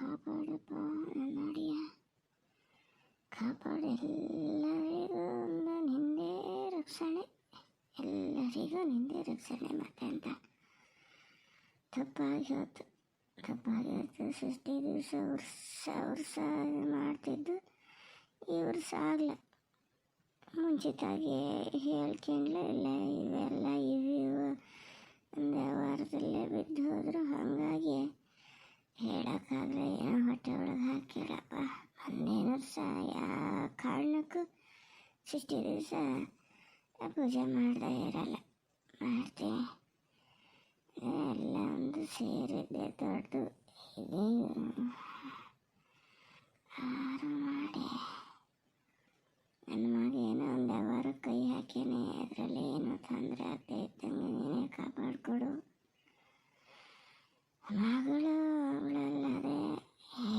ಕಾಪಾಡಪ್ಪ ನನ್ನ ಅಡಿಯ, ಕಾಪಾಡು. ಎಲ್ಲರಿಗೂ ಒಂದು ನಿಂದೇ ರಕ್ಷಣೆ, ಎಲ್ಲರಿಗೂ ನಿಂದೇ ರಕ್ಷಣೆ. ಮತ್ತೆ ಅಂತ ತಪ್ಪಾಗಿ ಹೋಯ್ತು. 60 ದಿವಸ ವರ್ಷ ಮಾಡ್ತಿದ್ದು ಈ ವರ್ಷ ಆಗಲ್ಲ. ಮುಂಚಿತಾಗಿ ಹೇಳ್ಕೊಂಡ್ಲೆ ಇಲ್ಲ, ಇವೆಲ್ಲ ಇವು ಒಂದು ವಾರದಲ್ಲೇ ಬಿದ್ದು ಹೋದ್ರು. ಹಾಗಾಗಿ ಹೇಳೋಕ್ಕಾಗಲ್ಲ, ಏನೋ ಹೊಟ್ಟೆ ಒಳಗೆ ಹಾಕಿಡಪ್ಪ. ಒಂದೇನು ವರ್ಷ ಯಾವ ಕಾರಣಕ್ಕೂ 60 ದಿವಸ ಪೂಜೆ ಮಾಡದೆ ಇರಲ್ಲ, ಮಾಡ್ತೀನಿ. ಎಲ್ಲ ಒಂದು ಸೇರಿದ್ದೆ ದೊಡ್ಡದು. ಆರು ಮಾಡಿ ನನ್ನ ಮಗ ಏನೋ ಒಂದು ವ್ಯವಹಾರ ಕೈ ಹಾಕೇನೆ, ಅದರಲ್ಲಿ ಏನೋ ತೊಂದರೆ ಆಗದೆ ಇದ್ದಂಗೆ ನೀನೇ ಕಾಪಾಡಿಕೊಡು. ಮಗಳು ಅವಳಲ್ಲದೆ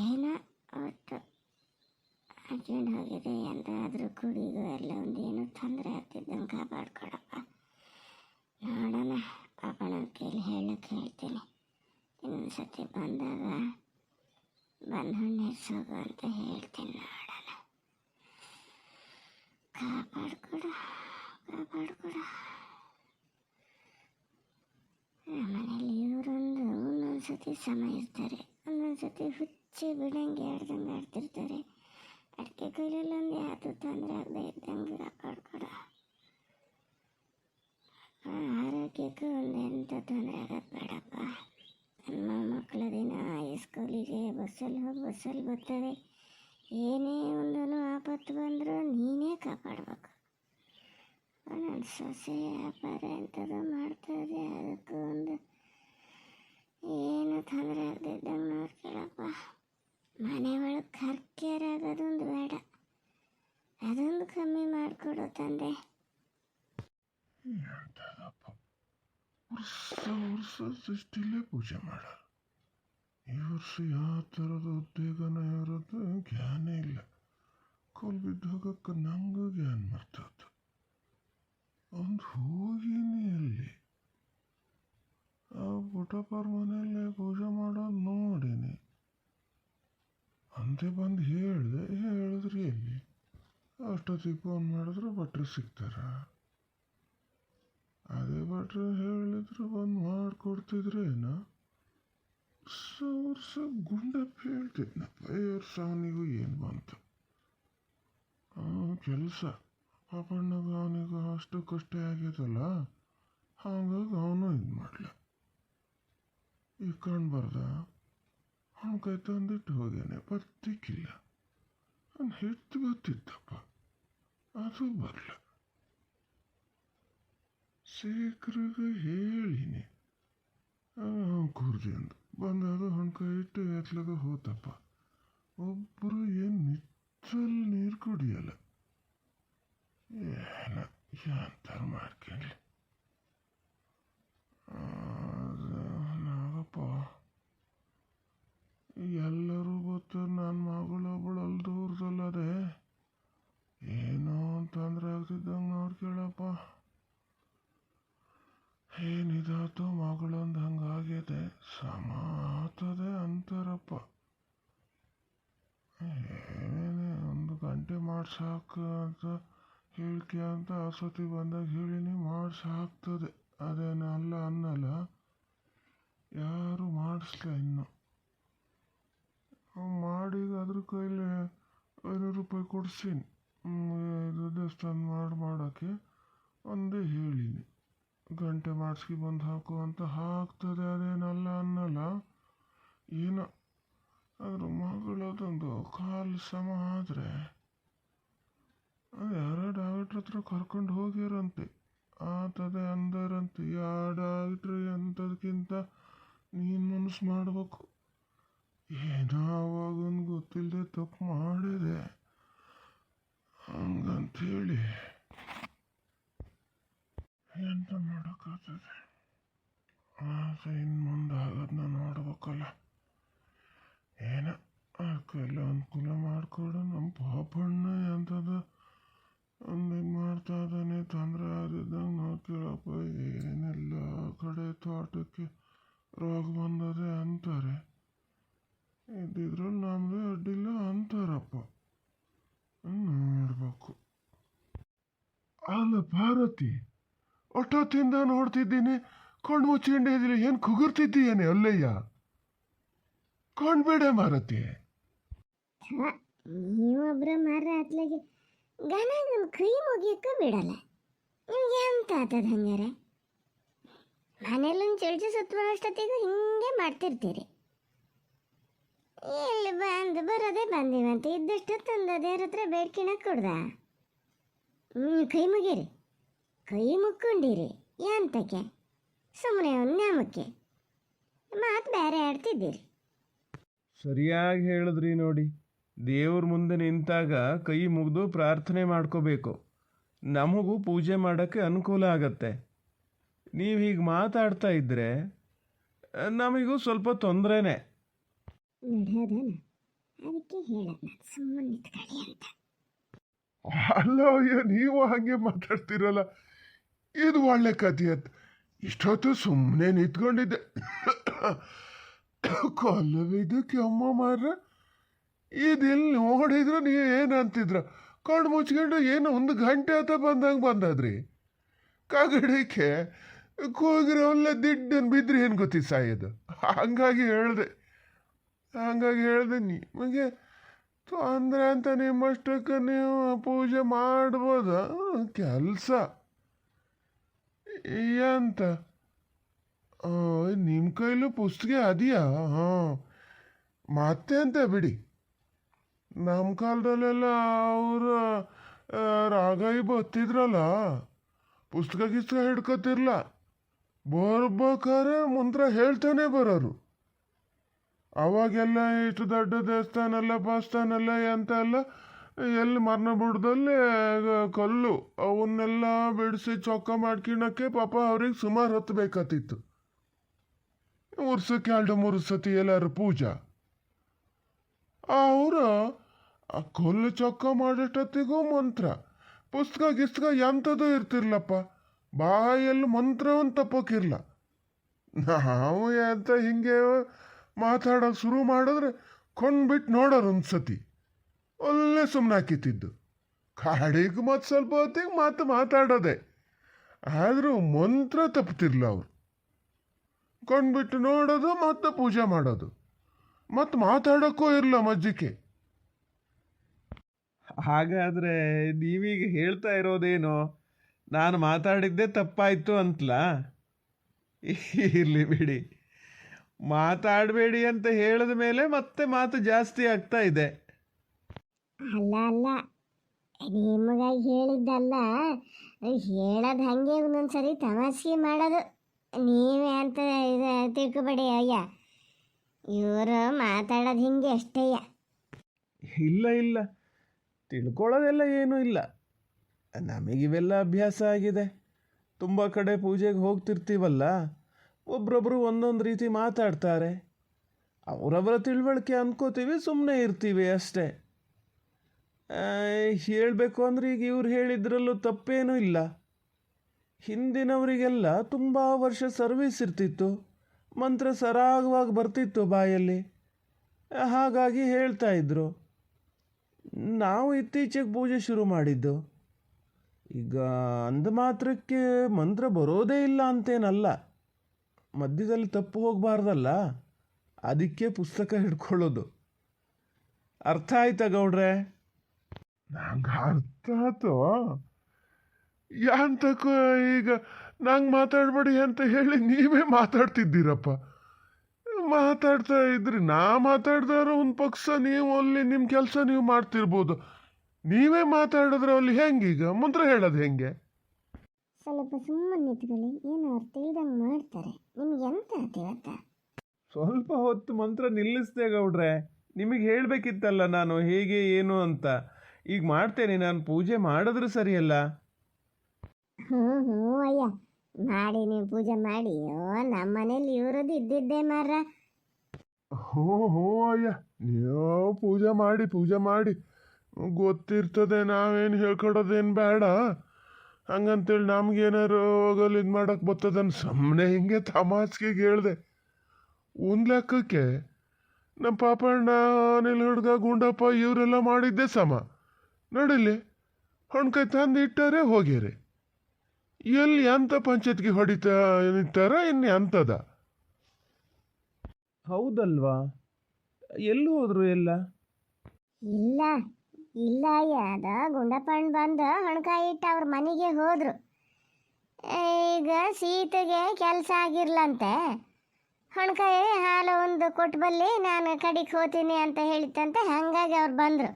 ಏನೋ ಒಟ್ಟು ಅರ್ಜೆಂಟ್ ಹೋಗಿದೆ ಅಂತ ಅದ್ರ ಕುಡಿಗೂ ಎಲ್ಲ ಒಂದು ಏನೋ ತೊಂದರೆ ಆಗ್ತಿದ್ದಂಗೆ ಕಾಪಾಡ್ಕೊಡಪ್ಪ. ನೋಡೋಣ, ಪಾಪನ ಕೈಲಿ ಹೇಳಕ್ಕೆ ಹೇಳ್ತೀನಿ. ಇನ್ನೊಂದು ಸತಿ ಬಂದಾಗ ಬಂದು ಹಣ್ಣೆರ್ಸೋಗು ಅಂತ ಹೇಳ್ತೀನಿ. ನೋಡೋಣ, ಕಾಪಾಡ್ಕೊಡು. ಮನೇಲಿ ಇವರೊಂದು ಒಂದೊಂದು ಸತಿ ಸಮ ಇರ್ತಾರೆ, ಒಂದೊಂದು ಸತಿ ಹುಚ್ಚಿ ಬಿಡಂಗೆ ಆಡ್ತಿರ್ತಾರೆ. ಅಡಿಕೆ ಕೈಲೆಲ್ಲ ಒಂದು ಯಾವುದು ತೊಂದರೆ ಆಗದೆ ಇದ್ದಂಗೆ ಕಾಪಾಡ್ಕೊಡು. ಆರೋಗ್ಯಕ್ಕೂ ಒಂದೆಂಥ ತೊಂದರೆ ಆಗೋದು ಬೇಡಪ್ಪ. ನಮ್ಮ ಮಕ್ಕಳ ದಿನ ಸ್ಕೂಲಿಗೆ ಬಸ್ಸಲ್ಲಿ ಬರ್ತವೆ. ಏನೇ ಒಂದೂ ಆಪತ್ತು ಬಂದರೂ ನೀನೇ ಕಾಪಾಡಬೇಕು. ನನ್ನ ಸೊಸೆ ವ್ಯಾಪಾರ ಎಂಥದ್ದು ಮಾಡ್ತಾರೆ, ಅದಕ್ಕೂ ಒಂದು ಏನು ತೊಂದರೆ ಆಗದೆ ಇದ್ದಂಗೆ ನೋಡ್ಕೊಳಪ್ಪ. ಮನೆ ಒಳಗೆ ಕರ್ಕೆರಾಗೋದೊಂದು ಬೇಡ, ಅದೊಂದು ಕಮ್ಮಿ ಮಾಡಿಕೊಡು ತಂದೆ. ವರ್ಷ ಸೃಷ್ಟಿಲೇ ಪೂಜೆ ಮಾಡೋರು. ಈ ವರ್ಷ ಯಾವ ಥರದ ಉದ್ಯೋಗನ ಇರೋದು ಜ್ಞಾನ ಇಲ್ಲ. ಕೋಲ್ ಬಿದ್ದು ಹೋಗಕ್ಕೆ ನಂಗೂ ಜ್ಞಾನ ಮರ್ತೋದು. ಒಂದು ಹೋಗಿನಿ ಅಲ್ಲಿ ಆ ಪುಟಪ್ಪರ ಮನೆಯಲ್ಲೇ ಪೂಜೆ ಮಾಡೋದು ನೋಡೀನಿ. ಅಂತೆ ಬಂದು ಹೇಳಿದ್ರಿ ಎಲ್ಲಿ ಅಷ್ಟೊತ್ತಿಗೆ ಫೋನ್ ಮಾಡಿದ್ರೆ ಭಟ್ರು ಸಿಗ್ತಾರ. ಅದೇ ಭಟ್ರು ಹೇಳಿದ್ರು ಬಂದು ಮಾಡಿಕೊಡ್ತಿದ್ರೇನೋ. ವರ್ಷ ಗುಂಡಪ್ಪ ಹೇಳ್ತಿದ್ನಪ್ಪ, ಈ ವರ್ಷ ಅವನಿಗೂ ಏನು ಬಂತು ಕೆಲಸ. ಪಾಪಣ್ಣಗ ಅವನಿಗೂ ಅಷ್ಟಕ್ಕಷ್ಟೇ ಆಗ್ಯದಲ್ಲ, ಹಾಗಾಗಿ ಅವನು ಇದು ಮಾಡಲ. ಈಗ ಕಾಣ್ಬಾರ್ದ ಅವನ ಕೈ ತಂದಿಟ್ಟು ಹೋಗ್ಯಾನೆ, ಬರ್ತಿಕ್ಕಿಲ್ಲ. ಅವ್ನು ಹಿಡ್ದು ಬರ್ತಿದ್ದಪ್ಪ, ಅದು ಬರಲ. ಶೇಖರ್ಗೆ ಹೇಳಿನಿ ಕೂರ್ದಿ ಅಂದು ಬಂದಾಗ ಅವನ ಕೈ ಇಟ್ಟು ಎತ್ಲಾಗ ಹೋತಪ್ಪ. ಒಬ್ಬರು ಏನು ನಿಚ್ಚಲ್ಲಿ ನೀರು ಕುಡಿಯಲ್ಲ. ಏನಂತಾರ ಮಾಡ್ಕೊಳ್ಳಿ. ನಾಗಪ್ಪ ಎಲ್ಲರೂ ಗೊತ್ತು ನನ್ನ ಮಗಳು ಒಬ್ಬಳಲ್ಲಿ ದೂರದಲ್ಲದೆ ಏನೋ ತೊಂದರೆ ಆಗ್ತಿದ್ದಂಗೆ ನೋಡ್ಕೇಳಪ್ಪ. ಏನಿದಾತೋ ಮಗಳೊಂದು ಹಂಗಾಗಿದೆ, ಸಮ ಆಗ್ತದೆ ಅಂತಾರಪ್ಪ. ಏನೇನೆ 1 ಗಂಟೆ ಮಾಡ್ಸಾಕು ಅಂತ ಹೇಳ್ಕೆ ಅಂತ ಆಸತಿ ಬಂದಾಗ ಹೇಳಿನಿ, ಮಾಡ್ಸಾಕ್ತದೆ. ಅದೇನು ಅಲ್ಲ ಅನ್ನಲ್ಲ, ಯಾರು ಮಾಡಿಸ್ಲ ಇನ್ನು. ಮಾಡೀಗ ಅದ್ರ ಕೈಲಿ 500 ರೂಪಾಯಿ ಕೊಡ್ಸೀನಿ. ಇದು ದೇವಸ್ಥಾನ ಮಾಡೋಕ್ಕೆ ಒಂದೇ ಹೇಳಿನಿ, ಗಂಟೆ ಮಾಡಿಸ್ಕಿ ಬಂದು ಹಾಕು ಅಂತ. ಹಾಕ್ತದೆ, ಅದೇನಲ್ಲ ಅನ್ನಲ್ಲ. ಏನೋ ಅದ್ರ ಮಗಳದೊಂದು ಕಾಲು ಸಮ ಆದರೆ ಯಾರೋ ಡಾಕ್ಟ್ರ್ ಹತ್ರ ಕರ್ಕೊಂಡು ಹೋಗ್ಯಾರಂತೆ. ಆತದೆ ಅಂದರಂತೆ. ಯಾವ ಡಾಕ್ಟ್ರು ಅಂಥದ್ಕಿಂತ ನೀನು ಮನಸ್ಸು ಮಾಡಬೇಕು. ಏನೋ ಅವಾಗೊಂದು ಗೊತ್ತಿಲ್ಲದೆ ತಪ್ಪು ಮಾಡಿದೆ ಹಂಗಂತೇಳಿ ಎಂತ ಮಾಡೋಕ್ಕಾಗ್ತದೆ. ಆದರೆ ಇನ್ನು ಮುಂದೆ ಆಗೋದನ್ನ ನೋಡ್ಬೇಕಲ್ಲ. ಏನೋ ಅದಕ್ಕೆಲ್ಲ ಅನುಕೂಲ ಮಾಡಿಕೊಡು. ನಮ್ಮ ಪಾಪಣ್ಣ ಎಂಥದ್ದು ಒಂದು ಇದು ಮಾಡ್ತಾ ಇದ್ದಾನೆ, ತೊಂದರೆ ಆದಿದ್ದಂಗೆ ನೋಡ್ತೀರಪ್ಪ. ಏನೆಲ್ಲ ಕಡೆ ತೋಟಕ್ಕೆ ರೋಗ ಬಂದದೆ ಅಂತಾರೆ. ಇದ್ದಿದ್ರಲ್ಲಿ ನಮ್ಮದೇ ಅಡ್ಡಿಲ್ಲ ಅಂತಾರಪ್ಪ. ನೋಡ್ಬೇಕು. ಅಲ್ಲ ಪಾರ್ವತಿ, ಒಟ್ಟೊತ್ತಿಂದ ನೋಡ್ತಿದ್ದೀನಿ, ಕಣ್ಣು ಮುಚ್ಕೊಂಡಿದ್ದಿಲ್ಲ. ಏನು ಕುಗುರ್ತಿದ್ದೀಯೇನೆ ಅಲ್ಲಯ್ಯ? ಕಾಣ್ಬೇಡ ಮಾರತಿ. ನೀವೊಬ್ರ ಮಾರ ಅತ್ಲಾಗೆ ಗನಗನ ಕೈ ಮುಗಿಯಕ್ಕ ಬಿಡಲ್ಲ. ನಿಮ್ಗೆ ಎಂತ ಆತದ ಹಂಗಾರೆ? ಮನೇಲೊಂದು ಚಳ್ಚು ಸುತ್ತ ಅಷ್ಟೊತ್ತಿಗೂ ಹಿಂಗೆ ಮಾಡ್ತಿರ್ತೀರಿ. ಎಲ್ಲಿ ಬಂದು ಬರೋದೇ ಬಂದಿವಂತೆ ಇದ್ದಷ್ಟು ತಂದು ದೇವ್ರ ಹತ್ರ ಬೇಡ್ಕಿಣ ಕೊಡ್ದ. ಕೈ ಮುಗೀರಿ, ಕೈ ಮುಕ್ಕೊಂಡಿರಿ. ಎಂತಕ್ಕೆ? ಸುಮ್ಮನೆ ಒಂದು ನ್ಯಾಮಕ್ಕೆ ಮಾತು ಬೇರೆ ಆಡ್ತಿದ್ದೀರಿ. ಸರಿಯಾಗಿ ಹೇಳಿದ್ರಿ ನೋಡಿ. ದೇವ್ರ ಮುಂದೆ ನಿಂತಾಗ ಕೈ ಮುಗಿದು ಪ್ರಾರ್ಥನೆ ಮಾಡ್ಕೋಬೇಕು. ನಮಗೂ ಪೂಜೆ ಮಾಡೋಕ್ಕೆ ಅನುಕೂಲ ಆಗತ್ತೆ. ನೀವು ಹೀಗೆ ಮಾತಾಡ್ತಾ ಇದ್ದರೆ ನಮಗೂ ಸ್ವಲ್ಪ ತೊಂದರೆನೇ. ನಡೆಯೋದನ ಅದಕ್ಕೆ ಹೇಳೋದು ಸುಮ್ಮನೆ ನಿಂತ್ಕೊಳ್ಳಿ ಅಂತ. ಅಲ್ಲ ಅಯ್ಯ, ನೀವು ಹಾಗೆ ಮಾತಾಡ್ತಿರಲ್ಲ. ಇದು ಒಳ್ಳೆ ಕಥೆ ಅಂತ. ಇಷ್ಟೊತ್ತು ಸುಮ್ಮನೆ ನಿಂತ್ಕೊಂಡಿದ್ದೆ. ಕೊಲ್ಲವಿದ್ದಕ್ಕೆ ಅಮ್ಮ ಮಾರ ಇದೆಲ್ಲಿ ನೋಡಿದ್ರು ನೀವು ಏನಂತಿದ್ರ? ಕಣ್ಣು ಮುಚ್ಕೊಂಡು ಏನು 1 ಗಂಟೆ ಆತ ಬಂದಂಗೆ ಬಂದದ್ರಿ. ಕಗಡಿಕೆ ಕೂಗಿರೋ ಒಳ್ಳೆ ದಿಡ್ಡನ್ ಬಿದ್ರಿ ಏನು ಗೊತ್ತಿ ಸಾಯೋದು. ಹಂಗಾಗಿ ಹೇಳಿದೆ ನಿಮಗೆ ತೊಂದರೆ ಅಂತ ನಿಮ್ಮಷ್ಟಕ್ಕೆ ನೀವು ಪೂಜೆ ಮಾಡ್ಬೋದ? ಕೆಲಸ ಎಂತ ನಿಮ್ಮ ಕೈಲೂ ಪುಸ್ತಕ ಅದೆಯಾ? ಹಾಂ, ಮತ್ತೆ ಅಂತ ಬಿಡಿ. ನಮ್ಮ ಕಾಲದಲ್ಲೆಲ್ಲ ಅವರು ರಾಗಾಯಿ ಬತ್ತಿದ್ರಲ್ಲ, ಪುಸ್ತಕ ಹಿಡ್ಕೊತಿರ್ಲ. ಬರ್ಬೇಕಾದ್ರೆ ಮಂತ್ರ ಹೇಳ್ತಾನೆ ಬರೋರು. ಅವಾಗೆಲ್ಲ ಇಷ್ಟು ದೊಡ್ಡ ದೇವಸ್ಥಾನ ಎಂತ ಎಲ್ಲ ಎಲ್ಲಿ ಮರಣ ಬುಡದಲ್ಲಿ ಕಲ್ಲು ಅವನ್ನೆಲ್ಲ ಬಿಡಿಸಿ ಚೊಕ್ಕ ಮಾಡ್ಕೊಳಕ್ಕೆ ಪಾಪ ಅವ್ರಿಗೆ ಸುಮಾರು ಹೊತ್ತು ಬೇಕಾತಿತ್ತು. ವರ್ಷಕ್ಕೆ 2-3 ಸತಿ ಎಲ್ಲಾರು ಪೂಜಾ. ಅವರು ಆ ಕಲ್ಲು ಚೊಕ್ಕ ಮಾಡೋಷ್ಟೊತ್ತಿಗೂ ಮಂತ್ರ, ಪುಸ್ತಕ ಎಂಥದ್ದು ಇರ್ತಿರ್ಲಪ್ಪ. ಬಾಯಲ್ಲಿ ಮಂತ್ರವನ್ನು ತಪ್ಪೋಕಿರ್ಲ. ನಾವು ಎಂತ ಹಿಂಗೆ ಮಾತಾಡೋಕೆ ಶುರು ಮಾಡಿದ್ರೆ ಕೊಂಡ್ಬಿಟ್ಟು ನೋಡೋರು ಒಂದು ಸತಿ ಒಳ್ಳೆ ಸುಮ್ಮನೆ ಹಾಕಿತ್ತಿದ್ದು. ಕಾಡಿಗೆ ಮತ್ತು ಸ್ವಲ್ಪ ಹೊತ್ತಿಗೆ ಮಾತಾಡೋದೆ. ಆದರೂ ಮಂತ್ರ ತಪ್ತಿರ್ಲ ಅವರು. ಕೊಂಡ್ಬಿಟ್ಟು ನೋಡೋದು ಮತ್ತು ಪೂಜೆ ಮಾಡೋದು, ಮತ್ತು ಮಾತಾಡೋಕ್ಕೂ ಇರಲ್ಲ ಮಜ್ಜಿಗೆ. ಹಾಗಾದರೆ ನೀವೀಗ ಹೇಳ್ತಾ ಇರೋದೇನೋ ನಾನು ಮಾತಾಡಿದ್ದೇ ತಪ್ಪಾಯಿತು ಅಂತಲಾ? ಇರಲಿ ಬಿಡಿ, ಮಾತಾಡಬೇಡಿ ಅಂತ ಹೇಳಿದ ಮೇಲೆ ಮತ್ತೆ ಮಾತು ಜಾಸ್ತಿ ಆಗ್ತಾ ಇದೆ. ಅಲ್ಲ ನಿಮಗಾಗಿ ಹೇಳಿದ್ದಲ್ಲ, ಹೇಳೋದು ಹಾಗೆ ಒಂದೊಂದ್ಸರಿ ತಮಾಷೆ ಮಾಡೋದು. ನೀವೇ ಅಂತ ತಿಳ್ಕೊಬೇಡಿ ಅಯ್ಯ, ಇವರು ಮಾತಾಡೋದು ಹಿಂಗೆ ಅಷ್ಟೇಯ. ಇಲ್ಲ, ತಿಳ್ಕೊಳ್ಳೋದೆಲ್ಲ ಏನೂ ಇಲ್ಲ. ನಮಗಿವೆಲ್ಲ ಅಭ್ಯಾಸ ಆಗಿದೆ. ತುಂಬ ಕಡೆ ಪೂಜೆಗೆ ಹೋಗ್ತಿರ್ತೀವಲ್ಲ, ಒಬ್ರೊಬ್ಬರು ಒಂದೊಂದು ರೀತಿ ಮಾತಾಡ್ತಾರೆ. ಅವರವರ ತಿಳುವಳಿಕೆ ಅಂದ್ಕೋತೀವಿ, ಸುಮ್ಮನೆ ಇರ್ತೀವಿ ಅಷ್ಟೇ. ಹೇಳಬೇಕು ಅಂದರೆ ಈಗ ಇವ್ರು ಹೇಳಿದ್ರಲ್ಲೂ ತಪ್ಪೇನೂ ಇಲ್ಲ. ಹಿಂದಿನವರಿಗೆಲ್ಲ ತುಂಬ ವರ್ಷ ಸರ್ವೀಸ್ ಇರ್ತಿತ್ತು, ಮಂತ್ರ ಸರಾಗವಾಗಿ ಬರ್ತಿತ್ತು ಬಾಯಲ್ಲಿ, ಹಾಗಾಗಿ ಹೇಳ್ತಾ ಇದ್ರು. ನಾವು ಇತ್ತೀಚೆಗೆ ಪೂಜೆ ಶುರು ಮಾಡಿದ್ದು. ಈಗ ಅಂದ ಮಾತ್ರಕ್ಕೆ ಮಂತ್ರ ಬರೋದೇ ಇಲ್ಲ ಅಂತೇನಲ್ಲ, ಮಧ್ಯದಲ್ಲಿ ತಪ್ಪು ಹೋಗಬಾರ್ದಲ್ಲ, ಅದಕ್ಕೆ ಪುಸ್ತಕ ಹಿಡ್ಕೊಳ್ಳೋದು. ಅರ್ಥ ಆಯ್ತಾ ಗೌಡ್ರೆ? ನಂಗೆ ಅರ್ಥ ಆಯ್ತು. ಯಾಂತಕ್ಕೂ ಈಗ ನಂಗೆ ಮಾತಾಡಬೇಡಿ ಅಂತ ಹೇಳಿ ನೀವೇ ಮಾತಾಡ್ತಿದ್ದೀರಪ್ಪ. ಮಾತಾಡ್ತಾ ಇದ್ರಿ, ನಾ ಮಾತಾಡ್ದಾರ ಒಂದು ಪಕ್ಷ ನೀವು ಅಲ್ಲಿ ನಿಮ್ಮ ಕೆಲಸ ನೀವು ಮಾಡ್ತಿರ್ಬೋದು. ನೀವೇ ಮಾತಾಡಿದ್ರೆ ಅಲ್ಲಿ ಹೆಂಗೀಗ ಮಂತ್ರ ಹೇಳೋದು ಹೆಂಗೆ? ಸ್ವಲ್ಪ ಸುಮ್ಮನೆ ನಿಂತ್ಕೊಳ್ಳಿ, ಏನು ಅವ್ರು ತಿಳಿದಂಗೆ ಮಾಡ್ತಾರೆ. ನಿಮ್ಗೆ ಎಂತ ಇವತ್ತ? ಸ್ವಲ್ಪ ಹೊತ್ತು ಮಂತ್ರ ನಿಲ್ಲಿಸ್ದೆ ಗೌಡ್ರೆ. ನಿಮಗೆ ಹೇಳಬೇಕಿತ್ತಲ್ಲ ನಾನು ಹೇಗೆ ಏನು ಅಂತ. ಈಗ ಮಾಡ್ತೇನೆ, ನಾನು ಪೂಜೆ ಮಾಡಿದ್ರೆ ಸರಿಯಲ್ಲ. ಹ್ಞೂ ಅಯ್ಯ, ಮಾಡಿ ನೀವು ಪೂಜೆ ಮಾಡಿ. ನಮ್ಮ ಮನೇಲಿ ಇವ್ರದ್ದು ಇದ್ದಿದ್ದೇ ಮಾರ. ಹ್ಞೂ ಅಯ್ಯ, ನೀವು ಪೂಜೆ ಮಾಡಿ ಗೊತ್ತಿರ್ತದೆ. ನಾವೇನು ಹೇಳ್ಕೊಡೋದೇನು ಬೇಡ. ಹಂಗಂತೇಳಿ ನಮ್ಗೇನಾರು ಹೋಗಲು ಇದು ಮಾಡೋಕ್ಕೆ ಬರ್ತದನ್ನು ಸುಮ್ಮನೆ ಹಿಂಗೆ ತಮಾಷೆಗೆ ಹೇಳಿದೆ. ಒಂದು ಲೆಕ್ಕಕ್ಕೆ ನಮ್ಮ ಪಾಪಣ್ಣ ಅನಿಲ್ ಹುಡುಗ ಗುಂಡಪ್ಪ ಇವರೆಲ್ಲ ಮಾಡಿದ್ದೆ ಸಮ ನಡಿಲಿ ಹಣ್ಕಾಯಿ ತಂದು ಇಟ್ಟಾರೆ ಹೋಗ್ಯಾರೆ. ಎಲ್ಲಿ ಅಂತ ಪಂಚಾಯತ್ಗೆ ಹೊಡಿತಾ ನಿಂತಾರ ಇನ್ನು ಅಂತದ. ಹೌದಲ್ವಾ, ಎಲ್ಲಿ ಹೋದ್ರು ಎಲ್ಲ? ಇಲ್ಲ ಇಲ್ಲ ಅದ ಗುಂಡಪ್ಪಣ್ಣ ಬಂದು ಹಣ್ಕಾಯಿ ಇಟ್ಟು ಅವ್ರ ಮನೆಗೆ ಹೋದ್ರು. ಈಗ ಸೀತೆಗೆ ಕೆಲಸ ಆಗಿರ್ಲಂತೆ, ಹಣ್ಕಾಯಿ ಹಾಲು ಒಂದು ಕೊಟ್ಟು ಬಲ್ಲಿ ನಾನು ಕಡಿಗೆ ಹೋಗ್ತೀನಿ ಅಂತ ಹೇಳಿತ್ತಂತೆ. ಹಾಗಾಗಿ ಅವ್ರು ಬಂದರು.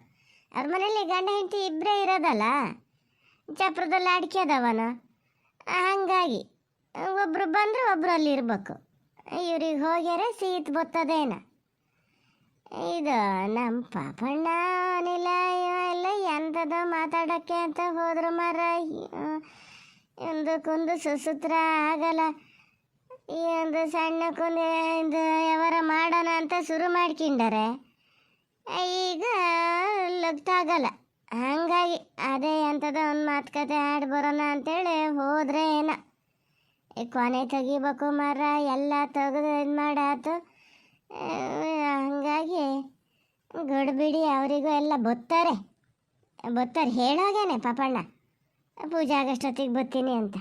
ಅವ್ರ ಮನೇಲಿ ಗಂಡ ಹೆಂಡತಿ ಇಬ್ಬರೇ ಇರೋದಲ್ಲ, ಚಪ್ರದಲ್ಲಿ ಅಡಿಕೆ ಅದಾವನ, ಹಾಗಾಗಿ ಒಬ್ಬರು ಬಂದರು ಒಬ್ಬರು ಅಲ್ಲಿ ಇರ್ಬೇಕು. ಇವ್ರಿಗೆ ಹೋಗ್ಯಾರ ಸೀತ್ ಬರ್ತದೇನ. ಇದು ನಮ್ಮ ಪಾಪಣ್ಣ ಅನಿಲ ಎಲ್ಲ ಎಂಥದೋ ಮಾತಾಡೋಕ್ಕೆ ಅಂತ ಹೋದ್ರು ಮರ. ಒಂದಕ್ಕೊಂದು ಸುಸೂತ್ರ ಆಗಲ್ಲ. ಈ ಒಂದು ಸಣ್ಣಕ್ಕೊಂದು ಇದು ವ್ಯವಹಾರ ಮಾಡೋಣ ಅಂತ ಶುರು ಮಾಡ್ಕೊಂಡಾರೆ. ಈಗ ಲಗ್ತಾಗಲ್ಲ. ಹಾಗಾಗಿ ಅದೇ ಎಂಥದೋ ಒಂದು ಮಾತುಕತೆ ಆಡಿ ಬರೋಣ ಅಂತೇಳಿ ಹೋದ್ರೆ ಏನೋ ಕೊನೆ ತೆಗಿಬೇಕು ಮರ, ಎಲ್ಲ ತೆಗೆದು ಇದು ಮಾಡಾತು. ಹಂಗಾಗಿ ಗಡ್ಬಿಡಿ ಅವರಿಗೂ ಎಲ್ಲ ಬತ್ತಾರೆ ಹೇಳೋಗೇನೆ ಪಾಪಣ್ಣ ಪೂಜೆ ಆಗಷ್ಟೊತ್ತಿಗೆ ಬರ್ತೀನಿ ಅಂತ.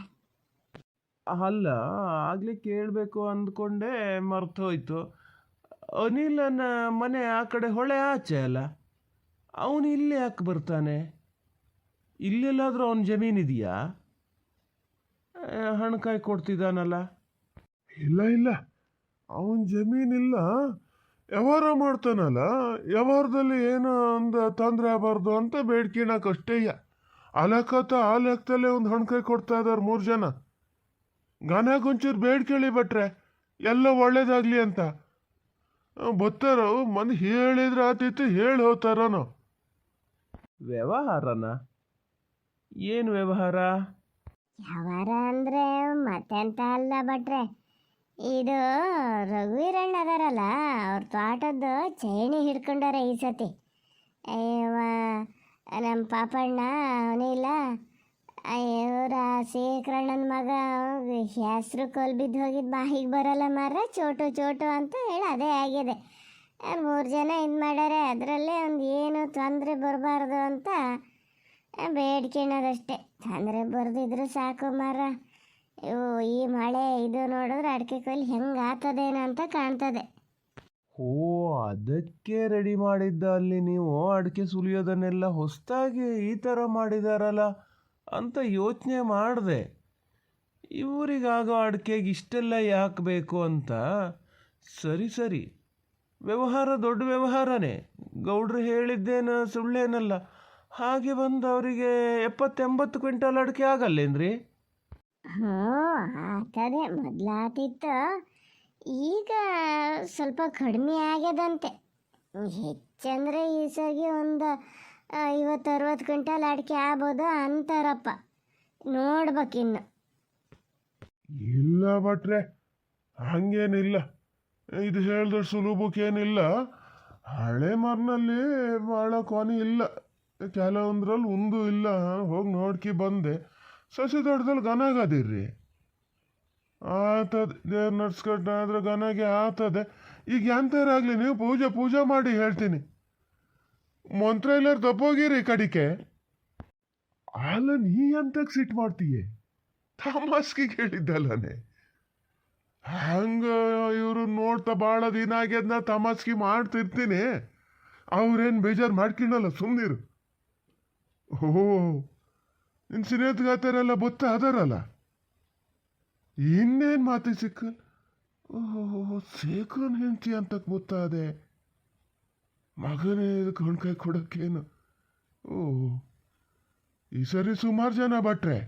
ಅಲ್ಲ, ಆಗಲೇ ಕೇಳಬೇಕು ಅಂದ್ಕೊಂಡೆ ಮರ್ತೋಯ್ತು. ಅನಿಲನ ಮನೆ ಆ ಕಡೆ ಹೊಳೆ ಆಚೆ ಅಲ್ಲ, ಅವನು ಇಲ್ಲಿ ಯಾಕೆ ಬರ್ತಾನೆ? ಇಲ್ಲೆಲ್ಲಾದರೂ ಅವನ ಜಮೀನಿದೆಯಾ? ಹಣ್ಕಾಯಿ ಕೊಡ್ತಿದ್ದಾನಲ್ಲ. ಇಲ್ಲ ಇಲ್ಲ, ಅವನ ಜಮೀನಿಲ್ಲ, ವ್ಯವಹಾರ ಮಾಡ್ತಾನಲ್ಲ, ವ್ಯವಹಾರದಲ್ಲಿ ಏನೋ ಒಂದು ತೊಂದರೆ ಆಗಬಾರ್ದು ಅಂತ ಬೇಡ್ಕಿಣಕ್ಕಷ್ಟೇಯ. ಆ ಲೆಕ್ಕದಲ್ಲೇ ಒಂದು ಹಣ್ಕಾಯಿ ಕೊಡ್ತಾ ಇದ್ದಾರೆ 3 ಜನ. ಗಾನಾಗೊಂಚೂರು ಬೇಡ್ಕೇಳಿ ಭಟ್ರೆ ಎಲ್ಲ ಒಳ್ಳೇದಾಗಲಿ ಅಂತ. ಬತ್ತಾರೋ ಮಂದಿ ಹೇಳಿದ್ರೆ ಆತಿತ್ತು, ಹೇಳಿ ಹೋಗ್ತಾರನೋ. ವ್ಯವಹಾರನ? ಏನು ವ್ಯವಹಾರ? ವ್ಯವಹಾರ ಅಂದರೆ ಮತ್ತೆಂತ ಅಲ್ಲ ಭಟ್ರೆ, ಇದು ರಘುವೀರಣ್ಣ ಅದಾರಲ್ಲ, ಅವ್ರ ತೋಟದ್ದು ಚೈಣಿ ಹಿಡ್ಕೊಂಡಾರೆ ಈ ಸತಿ. ನಮ್ಮ ಪಾಪಣ್ಣ ಅವನಿಲ್ಲ, ಇವರ ಶೇಖರಣ್ಣನ ಮಗ ಹೆಸ್ರು ಕೋಲ್ ಬಿದ್ದು ಹೋಗಿದ್ದು ಬಾಯಿಗೆ ಬರಲ್ಲ ಮರ, ಚೋಟು ಅಂತ ಹೇಳಿ ಅದೇ ಆಗಿದೆ. 3 ಜನ ಇದು ಮಾಡ್ಯಾರೆ. ಅದರಲ್ಲೇ ಒಂದು ಏನು ತೊಂದರೆ ಬರಬಾರ್ದು ಅಂತ ಬೇಡ್ಕೊಳ್ಳೋದಷ್ಟೇ. ತೊಂದರೆ ಬರೆದಿದ್ರು ಸಾಕು ಮರ. ಇವು ಈ ಮಳೆ ಇದು ನೋಡಿದ್ರೆ ಅಡಿಕೆ ಕೊಯ್ಲು ಹೆಂಗೆ ಆಗ್ತದೇನೋ ಅಂತ ಕಾಣ್ತದೆ. ಓ, ಅದಕ್ಕೆ ರೆಡಿ ಮಾಡಿದ್ದ ಅಲ್ಲಿ ನೀವು ಅಡಿಕೆ ಸುಲಿಯೋದನ್ನೆಲ್ಲ ಹೊಸದಾಗಿ ಈ ಥರ ಮಾಡಿದಾರಲ್ಲ ಅಂತ ಯೋಚನೆ ಮಾಡಿದೆ. ಇವರಿಗಾಗೋ ಅಡಿಕೆಗೆ ಇಷ್ಟೆಲ್ಲ ಯಾಕೆ ಬೇಕು ಅಂತ. ಸರಿ, ವ್ಯವಹಾರ ದೊಡ್ಡ ವ್ಯವಹಾರನೇ, ಗೌಡ್ರು ಹೇಳಿದ್ದೇನು ಸುಳ್ಳೇನಲ್ಲ. ಹಾಗೆ ಬಂದು ಅವರಿಗೆ 70-80 ಕ್ವಿಂಟಲ್ ಅಡಿಕೆ ಆಗಲ್ಲೇನ್ರಿ? ಹ್ಞೂ ಆಗ್ತದೆ. ಮೊದಲಾತಿತ್ತು, ಈಗ ಸ್ವಲ್ಪ ಕಡಿಮೆ ಆಗ್ಯದಂತೆ. ಹೆಚ್ಚಂದರೆ ಈ ಸಗಿ ಒಂದು 50-60 ಕ್ವಿಂಟಲ್ ಅಡಿಕೆ ಆಗ್ಬೋದು ಅಂತಾರಪ್ಪ. ನೋಡ್ಬೇಕಿನ್ನು. ಇಲ್ಲ ಭಟ್ರೆ, ಹಂಗೇನಿಲ್ಲ. ಇದು ಹೇಳಿದ್ರೆ ಸುಲಭಕ್ಕೇನಿಲ್ಲ. ಹಳೆ ಮರ್ನಲ್ಲಿ ಭಾಳ ಕೊನೆ ಇಲ್ಲ, ಕೆಲವೊಂದ್ರಲ್ಲಿ ಒಂದು ಇಲ್ಲ. ಹೋಗಿ ನೋಡ್ಕಿ ಬಂದೆ. ಸಸಿ ದೊಡ್ಡದಲ್ಲಿ ಗನಾಗದಿರ್ರಿ, ಆತದೆ. ದೇವ್ರು ನಡ್ಸ್ಕೊಂಡಾದ್ರೆ ಗನಾಗೆ ಆಗ್ತದೆ. ಈಗ ಎಂತಾರಾಗಲಿ ನೀವು ಪೂಜೆ ಮಾಡಿ ಹೇಳ್ತೀನಿ. ಮಂತ್ರ ಎಲ್ಲಾರು ತಪ್ಪೋಗಿರಿ ಕಡಿಕೆ. ಅಲ್ಲ, ನೀ ಎಂತಕ್ಕೆ ಸಿಟ್ಟು ಮಾಡ್ತೀಯ? ತಮಾಸ್ಕಿಗೆ ಹೇಳಿದ್ದಲ್ಲನೆ. ಹಂಗ ಇವರು ನೋಡ್ತಾ ಭಾಳ ದಿನ ಆಗ್ಯದ ತಮಾಸ್ಕಿ ಮಾಡ್ತಿರ್ತೀನಿ. ಅವ್ರೇನು ಬೇಜಾರು ಮಾಡ್ಕೊಂಡಲ್ಲ, ಸುಮ್ಮನಿರು. ಓಹೋ, ನಿನ್ನ ಸ್ನೇಹಿತಗಾತಾರೆಲ್ಲ ಬೊತ್ತ ಅದಾರಲ್ಲ, ಇನ್ನೇನು ಮಾತಿಗೆ ಸಿಕ್ಕಲ್. ಓಹೋ, ಸೇಕನ್ ಹೆಂಡತಿ ಅಂತಕ್ಕೆ ಗೊತ್ತಾದೆ. ಮಗನೇ ಇದಕ್ಕೆ ಹಣ್ಕಾಯಿ ಕೊಡೋಕ್ಕೇನು. ಓ, ಈ ಸರಿ ಸುಮಾರು ಜನ ಭಟ್ರೆ.